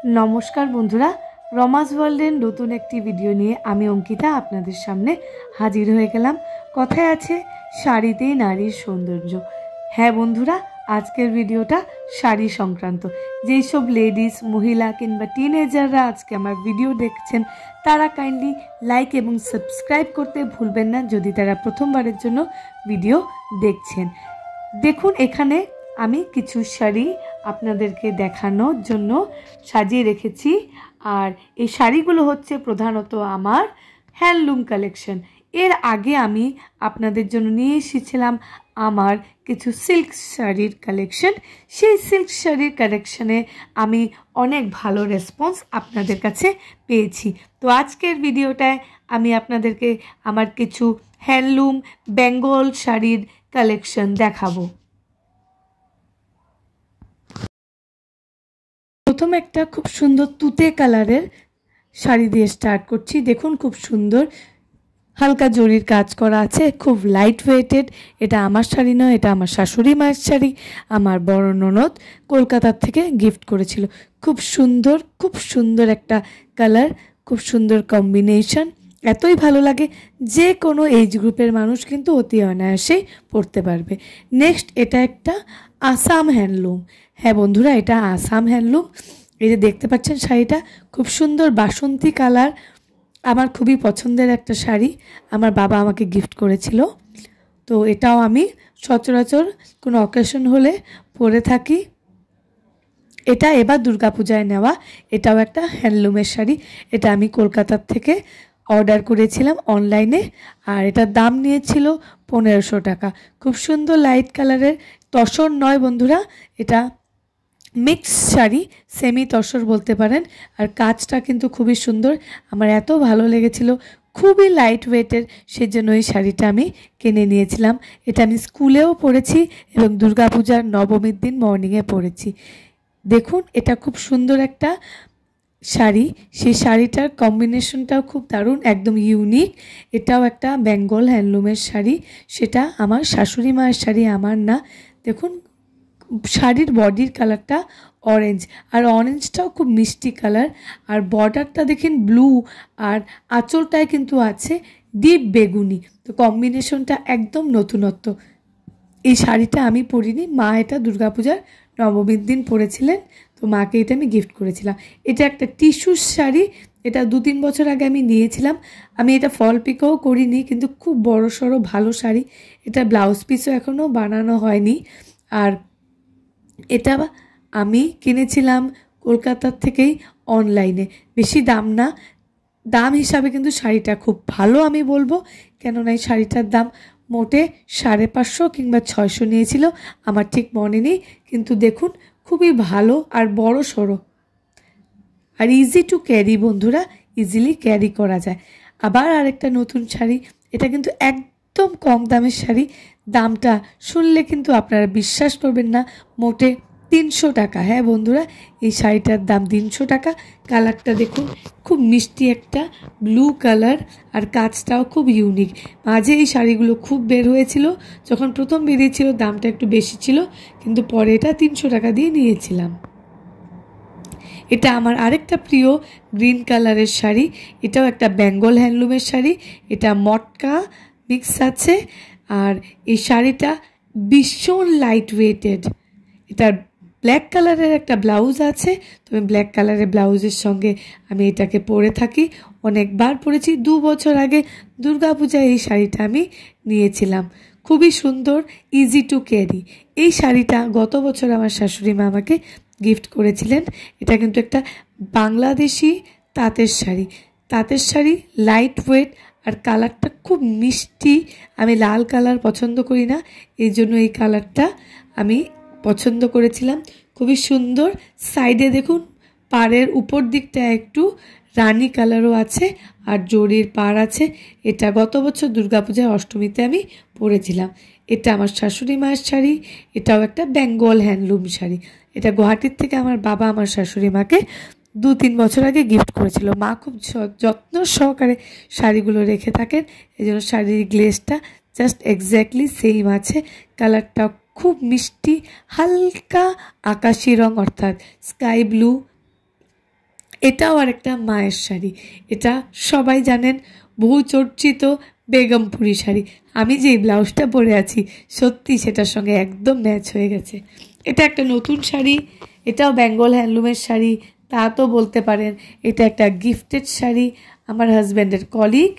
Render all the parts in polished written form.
নমস্কার বন্ধুরা, রমাস ওয়ার্ল্ডের নতুন একটি ভিডিও নিয়ে আমি অঙ্কিতা আপনাদের সামনে হাজির হয়ে গেলাম। কথায় আছে শাড়িতেই নারীর সৌন্দর্য। হ্যাঁ বন্ধুরা, আজকের ভিডিওটা শাড়ি সংক্রান্ত। যেই সব লেডিস, মহিলা কিংবা টিনেজাররা আজকে আমার ভিডিও দেখছেন, তারা কাইন্ডলি লাইক এবং সাবস্ক্রাইব করতে ভুলবেন না যদি তারা প্রথমবারের জন্য ভিডিও দেখছেন। দেখুন, এখানে আমি কিছু শাড়ি আপনাদেরকে দেখানোর জন্য সাজিয়ে রেখেছি। আর এই শাড়িগুলো হচ্ছে প্রধানত আমার হ্যান্ডলুম কালেকশন। এর আগে আমি আপনাদের জন্য নিয়ে এসেছিলাম আমার কিছু সিল্ক শাড়ির কালেকশন। সেই সিল্ক শাড়ির কালেকশনে আমি অনেক ভালো রেসপন্স আপনাদের কাছে পেয়েছি। তো আজকের ভিডিওটায় আমি আপনাদেরকে আমার কিছু হ্যান্ডলুম বেঙ্গল শাড়ির কালেকশন দেখাবো। প্রথম একটা খুব সুন্দর তুতে কালারের শাড়ি দিয়ে স্টার্ট করছি। দেখুন, খুব সুন্দর হালকা জরির কাজ করা আছে, খুব লাইট ওয়েটেড। এটা আমার শাড়ি নয়, এটা আমার শাশুড়ি মায়ের শাড়ি। আমার বড় ননদ কলকাতার থেকে গিফট করেছিল। খুব সুন্দর একটা কালার, খুব সুন্দর কম্বিনেশন। এতই ভালো লাগে, যে কোনো এজ গ্রুপের মানুষ কিন্তু অতি অনায়াসেই পরতে পারবে। নেক্সট, এটা একটা আসাম হ্যান্ডলুম। হ্যাঁ বন্ধুরা, এটা আসাম হ্যান্ডলুম। এই যে দেখতে পাচ্ছেন শাড়িটা, খুব সুন্দর বাসন্তী কালার। আমার খুবই পছন্দের একটা শাড়ি, আমার বাবা আমাকে গিফট করেছিল। তো এটাও আমি সচরাচর কোনো অকেশন হলে পরে থাকি। এটা এবার দুর্গাপূজায় নেওয়া, এটাও একটা হ্যান্ডলুমের শাড়ি। এটা আমি কলকাতার থেকে অর্ডার করেছিলাম অনলাইনে, আর এটার দাম নিয়েছিল 1500 টাকা। খুব সুন্দর লাইট কালারের, তসর নয় বন্ধুরা, এটা মিক্স শাড়ি, সেমি তসর বলতে পারেন। আর কাজটা কিন্তু খুবই সুন্দর, আমার এত ভালো লেগেছিল। খুবই লাইট ওয়েটের, সেজন্য এই শাড়িটা আমি কিনে নিয়েছিলাম। এটা আমি স্কুলেও পরেছি এবং দুর্গাপূজার নবমীর দিন মর্নিংয়ে পরেছি। দেখুন, এটা খুব সুন্দর একটা শাড়ি। সেই শাড়িটার কম্বিনেশনটাও খুব দারুণ, একদম ইউনিক। এটাও একটা বেঙ্গল হ্যান্ডলুমের শাড়ি। সেটা আমার শাশুড়ি মায়ের শাড়ি, আমার না। দেখুন, শাড়ির বডির কালারটা অরেঞ্জ, আর অরেঞ্জটাও খুব মিষ্টি কালার। আর বর্ডারটা দেখেন ব্লু, আর আঁচলটায় কিন্তু আছে ডিপ বেগুনি। তো কম্বিনেশনটা একদম নতুনত্ব। এই শাড়িটা আমি পরিনি, মা এটা দুর্গাপূজার নবমীর দিন পরেছিলেন, তো মাকে এটা আমি গিফট করেছিলাম। এটা একটা টিস্যুর শাড়ি, এটা 2-3 বছর আগে আমি নিয়েছিলাম। আমি এটা ফল পিকও করিনি, কিন্তু খুব বড় সড়ো ভালো শাড়ি। এটা ব্লাউজ পিসও এখনও বানানো হয়নি। আর এটা আমি কিনেছিলাম কলকাতার থেকেই অনলাইনে। বেশি দাম না, দাম হিসাবে কিন্তু শাড়িটা খুব ভালো আমি বলবো। কেননা এই শাড়িটার দাম মোটে 550 কিংবা 600 নিয়েছিল, আমার ঠিক মনে নেই। কিন্তু দেখুন, খুবই ভালো আর বড় সড়ো, আর ইজি টু ক্যারি বন্ধুরা, ইজিলি ক্যারি করা যায়। আবার আরেকটা নতুন শাড়ি, এটা কিন্তু একদম কম দামের শাড়ি। দামটা শুনলে কিন্তু আপনারা বিশ্বাস করবেন না, মোটে 300 টাকা। হ্যাঁ বন্ধুরা, এই শাড়িটার দাম 300 টাকা। কালারটা দেখুন, খুব মিষ্টি একটা ব্লু কালার, আর কাজটাও খুব ইউনিক। মাঝে এই শাড়িগুলো খুব বের হয়েছিল, যখন প্রথম বেরিয়েছিল দামটা একটু বেশি ছিল, কিন্তু পরে এটা 300 টাকা দিয়ে নিয়েছিলাম। এটা আমার আরেকটা প্রিয় গ্রিন কালারের শাড়ি। এটাও একটা বেঙ্গল হ্যান্ডলুমের শাড়ি। এটা মটকা মিক্স আছে, আর এই শাড়িটা ভীষণ লাইট ওয়েটেড। এটার ব্ল্যাক কালারের একটা ব্লাউজ আছে, তবে ব্ল্যাক কালারের ব্লাউজের সঙ্গে আমি এটাকে পরে থাকি, অনেকবার পরেছি। 2 বছর আগে দুর্গাপূজায় এই শাড়িটা আমি নিয়েছিলাম। খুবই সুন্দর, ইজি টু ক্যারি। এই শাড়িটা গত বছর আমার শাশুড়ি মা আমাকে গিফট করেছিলেন। এটা কিন্তু একটা বাংলাদেশি তাঁতের শাড়ি। তাঁতের শাড়ি, লাইট ওয়েট, আর কালারটা খুব মিষ্টি। আমি লাল কালার পছন্দ করি না, এই জন্য এই কালারটা আমি পছন্দ করেছিলাম। খুবই সুন্দর। সাইডে দেখুন, পাড়ের উপর দিকটা একটু রানী কালারও আছে, আর জরির পাড় আছে। এটা গত বছর দুর্গাপূজায় অষ্টমীতে আমি পরেছিলাম। এটা আমার শাশুড়ি মায়ের শাড়ি। এটাও একটা বেঙ্গল হ্যান্ডলুম শাড়ি। এটা গুয়াহাটির থেকে আমার বাবা আমার শাশুড়ি মাকে 2-3 বছর আগে গিফট করেছিল। মা খুব যত্ন সহকারে শাড়িগুলো রেখে থাকেন, এই জন্য শাড়ির গ্লেজটা জাস্ট এক্স্যাক্টলি সেম আছে। কালারটা খুব মিষ্টি, হালকা আকাশি রং, অর্থাৎ স্কাই ব্লু এটাও আরেকটা মায়ের শাড়ি। এটা সবাই জানেন, বহু চর্চিত বেগমপুরি শাড়ি। আমি যে ব্লাউজটা পরে আছি সত্যি সেটার সঙ্গে একদম ম্যাচ হয়ে গেছে। এটা একটা নতুন শাড়ি, এটাও বেঙ্গল হ্যান্ডলুমের শাড়ি, তা তো বলতে পারেন। এটা একটা গিফটেড শাড়ি, আমার হাজব্যান্ডের কলিগ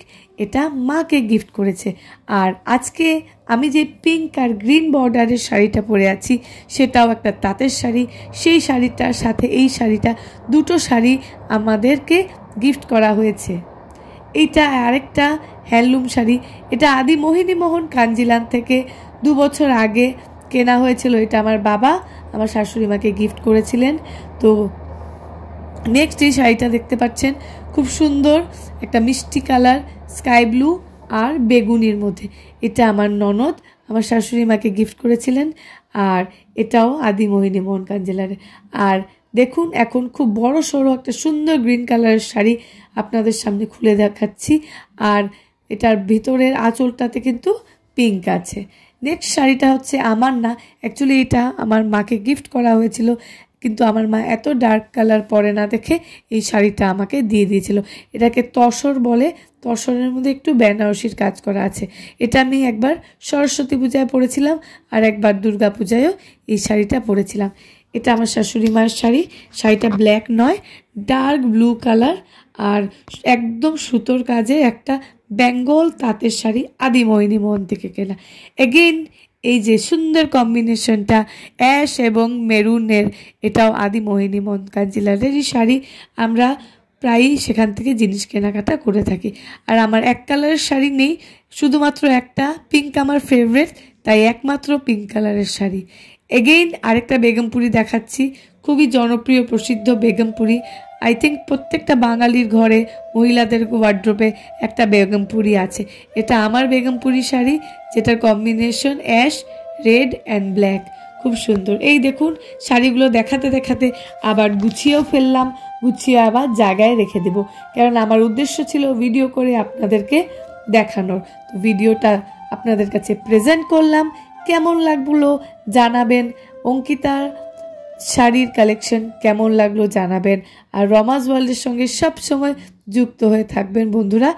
এটা মাকে গিফট করেছে। আর আজকে আমি যে পিঙ্ক আর গ্রিন বর্ডারের শাড়িটা পরে আছি সেটাও একটা তাঁতের শাড়ি। সেই শাড়িটার সাথে এই শাড়িটা, দুটো শাড়ি আমাদেরকে গিফট করা হয়েছে। এইটা আরেকটা হ্যান্ডলুম শাড়ি, এটা আদি মোহিনী মোহন কাঞ্জিলান থেকে 2 বছর আগে কেনা হয়েছিল। এটা আমার বাবা আমার শাশুড়ি মাকে গিফট করেছিলেন। তো নেক্সট এই শাড়িটা দেখতে পাচ্ছেন, খুব সুন্দর একটা মিষ্টি কালার, স্কাই ব্লু আর বেগুনির মধ্যে। এটা আমার ননদ আমার শাশুড়ি মাকে গিফট করেছিলেন। আর এটাও আদি মোহিনী মোহন কাঞ্জিলানের। আর দেখুন এখন খুব বড় সড়ো একটা সুন্দর গ্রিন কালারের শাড়ি আপনাদের সামনে খুলে দেখাচ্ছি। আর এটার ভিতরের আঁচলটাতে কিন্তু পিঙ্ক আছে। নেক্সট শাড়িটা হচ্ছে আমার না, অ্যাকচুয়ালি এটা আমার মাকে গিফট করা হয়েছিল, কিন্তু আমার মা এত ডার্ক কালার পরে না দেখে এই শাড়িটা আমাকে দিয়ে দিয়েছিল। এটাকে তসর বলে, তসরের মধ্যে একটু বেনারসির কাজ করা আছে। এটা আমি একবার সরস্বতী পূজায় পরেছিলাম আর একবার দুর্গা পূজায়ও এই শাড়িটা পরেছিলাম। এটা আমার শাশুড়ি মায়ের শাড়ি। শাড়িটা ব্ল্যাক নয়, ডার্ক ব্লু কালার আর একদম সুতোর কাজে একটা বেঙ্গল তাঁতের শাড়ি, আদি মোহিনী মোহন থেকে কেনা। এগেইন এই যে সুন্দর কম্বিনেশনটা অ্যাশ এবং মেরুনের, এটাও আদি মোহিনী মোহন কাঞ্জিলানেরই শাড়ি। আমরা প্রায়ই সেখান থেকে জিনিস কেনাকাটা করে থাকি। আর আমার এক কালারের শাড়ি নেই, শুধুমাত্র একটা, পিঙ্ক আমার ফেভারিট, তাই একমাত্র পিঙ্ক কালারের শাড়ি। এগেইন আরেকটা বেগমপুরি দেখাচ্ছি, খুবই জনপ্রিয় প্রসিদ্ধ বেগমপুরি। আই থিঙ্ক প্রত্যেকটা বাঙালির ঘরে মহিলাদের ওয়ার্ড্রোবে একটা বেগমপুরি আছে। এটা আমার বেগমপুরি শাড়ি, যেটার combination ash, red and black, খুব সুন্দর। এই দেখুন শাড়িগুলো দেখাতে দেখাতে আবার গুছিয়েও ফেললাম, গুছিয়ে আবার জায়গায় রেখে দেব, কারণ আমার উদ্দেশ্য ছিল ভিডিও করে আপনাদেরকে দেখানোর। তো ভিডিওটা আপনাদের কাছে প্রেজেন্ট করলাম, কেমন লাগলো জানাবেন। অঙ্কিতার শাড়ির কালেকশন কেমন লাগলো জানাবেন। আর রমাজ ওয়ার্ল্ডের সঙ্গে সব সময় যুক্ত হয়ে থাকবেন বন্ধুরা।